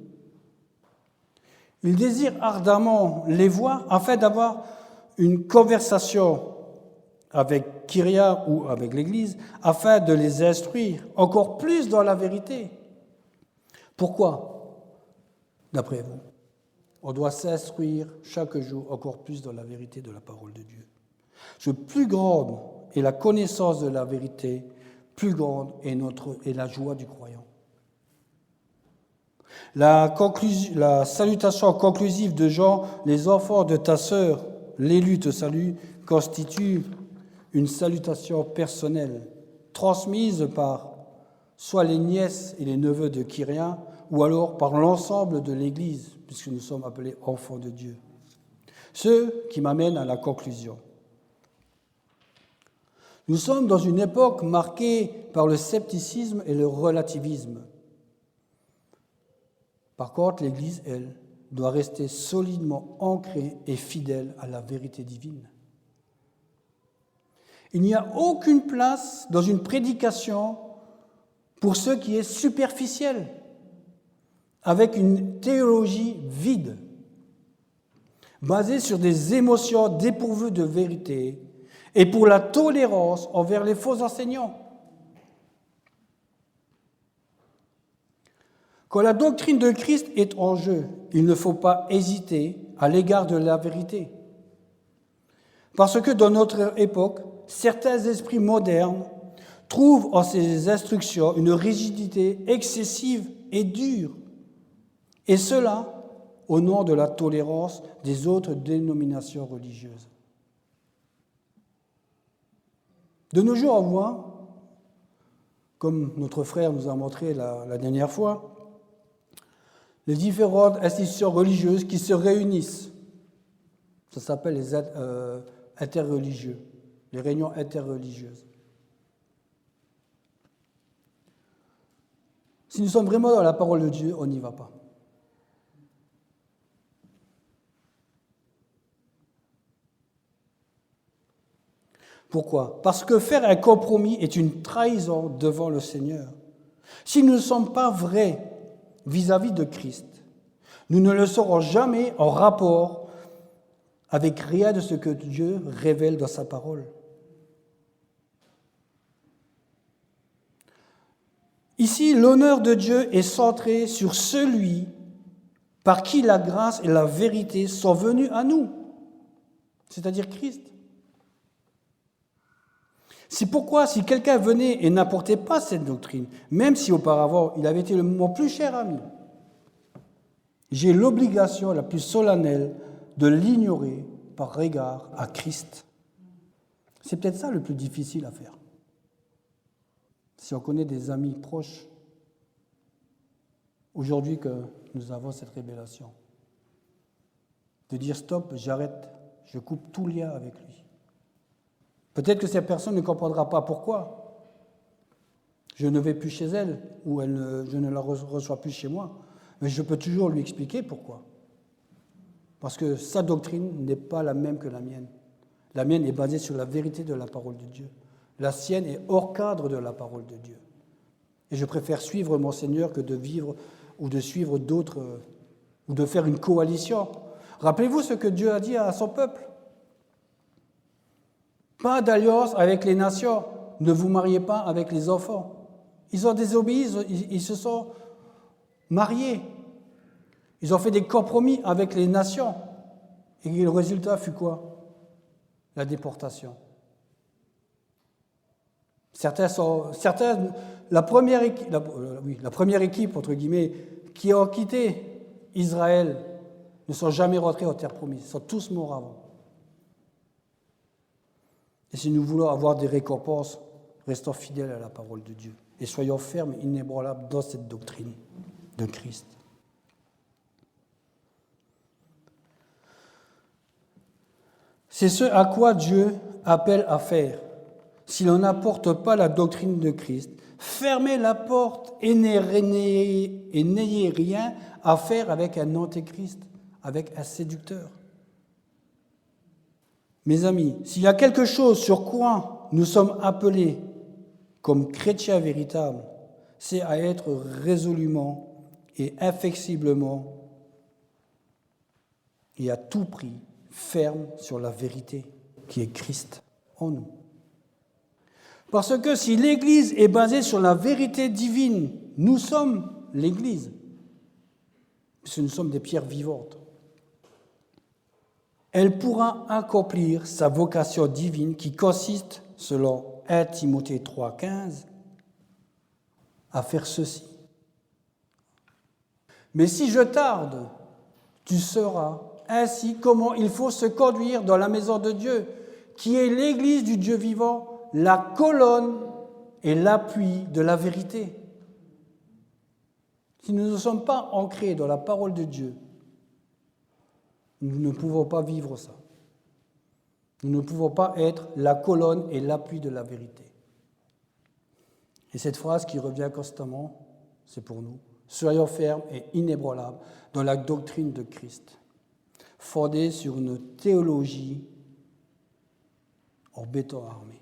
Il désire ardemment les voir afin d'avoir une conversation avec Kyria ou avec l'Église, afin de les instruire encore plus dans la vérité. Pourquoi, d'après vous, on doit s'instruire chaque jour encore plus dans la vérité de la parole de Dieu? Plus grande est la connaissance de la vérité, plus grande est la joie du croyant. La salutation conclusive de Jean, « Les enfants de ta sœur, l'élu te salue », constitue une salutation personnelle, transmise par soit les nièces et les neveux de Kyria, ou alors par l'ensemble de l'Église, puisque nous sommes appelés enfants de Dieu. Ce qui m'amène à la conclusion. Nous sommes dans une époque marquée par le scepticisme et le relativisme. Par contre, l'Église, elle, doit rester solidement ancrée et fidèle à la vérité divine. Il n'y a aucune place dans une prédication pour ce qui est superficiel, avec une théologie vide, basée sur des émotions dépourvues de vérité, et pour la tolérance envers les faux enseignants. Quand la doctrine de Christ est en jeu, il ne faut pas hésiter à l'égard de la vérité. Parce que dans notre époque, certains esprits modernes trouvent en ces instructions une rigidité excessive et dure, et cela au nom de la tolérance des autres dénominations religieuses. De nos jours, on voit, comme notre frère nous a montré la dernière fois, les différentes institutions religieuses qui se réunissent. Ça s'appelle les interreligieux, les réunions interreligieuses. Si nous sommes vraiment dans la parole de Dieu, on n'y va pas. Pourquoi ? Parce que faire un compromis est une trahison devant le Seigneur. Si nous ne sommes pas vrais vis-à-vis de Christ, nous ne le serons jamais en rapport avec rien de ce que Dieu révèle dans sa parole. Ici, l'honneur de Dieu est centré sur celui par qui la grâce et la vérité sont venues à nous, c'est-à-dire Christ. C'est pourquoi, si quelqu'un venait et n'apportait pas cette doctrine, même si auparavant il avait été mon plus cher ami, j'ai l'obligation la plus solennelle de l'ignorer par égard à Christ. C'est peut-être ça le plus difficile à faire. Si on connaît des amis proches, aujourd'hui que nous avons cette révélation, de dire stop, j'arrête, je coupe tout lien avec lui. Peut-être que cette personne ne comprendra pas pourquoi. Je ne vais plus chez elle ou je ne la reçois plus chez moi. Mais je peux toujours lui expliquer pourquoi. Parce que sa doctrine n'est pas la même que la mienne. La mienne est basée sur la vérité de la parole de Dieu. La sienne est hors cadre de la parole de Dieu. Et je préfère suivre mon Seigneur que de vivre ou de suivre d'autres ou de faire une coalition. Rappelez-vous ce que Dieu a dit à son peuple. Pas d'alliance avec les nations. Ne vous mariez pas avec les enfants. Ils ont désobéi, ils se sont mariés. Ils ont fait des compromis avec les nations. Et le résultat fut quoi? La déportation. La première équipe, entre guillemets, qui ont quitté Israël ne sont jamais rentrés en terre promise. Ils sont tous morts avant. Et si nous voulons avoir des récompenses, restons fidèles à la parole de Dieu et soyons fermes et inébranlables dans cette doctrine de Christ. C'est ce à quoi Dieu appelle à faire. Si l'on n'apporte pas la doctrine de Christ, fermez la porte et n'ayez rien à faire avec un antéchrist, avec un séducteur. Mes amis, s'il y a quelque chose sur quoi nous sommes appelés comme chrétiens véritables, c'est à être résolument et inflexiblement et à tout prix ferme sur la vérité qui est Christ en nous. Parce que si l'Église est basée sur la vérité divine, nous sommes l'Église, puisque nous sommes des pierres vivantes. Elle pourra accomplir sa vocation divine qui consiste, selon 1 Timothée 3,15, à faire ceci. Mais si je tarde, tu sauras ainsi comment il faut se conduire dans la maison de Dieu, qui est l'Église du Dieu vivant, la colonne et l'appui de la vérité. Si nous ne sommes pas ancrés dans la parole de Dieu, nous ne pouvons pas vivre ça. Nous ne pouvons pas être la colonne et l'appui de la vérité. Et cette phrase qui revient constamment, c'est pour nous. Soyons fermes et inébranlables dans la doctrine de Christ, fondée sur une théologie en béton armé.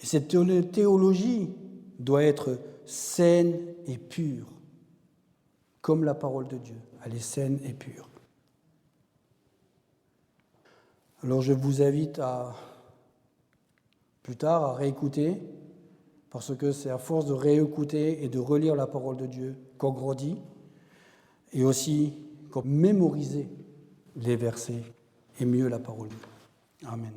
Et cette théologie doit être saine et pure, comme la parole de Dieu. Elle est saine et pure. Alors je vous invite plus tard à réécouter, parce que c'est à force de réécouter et de relire la parole de Dieu qu'on grandit, et aussi qu'on mémorise les versets et mieux la parole. Amen.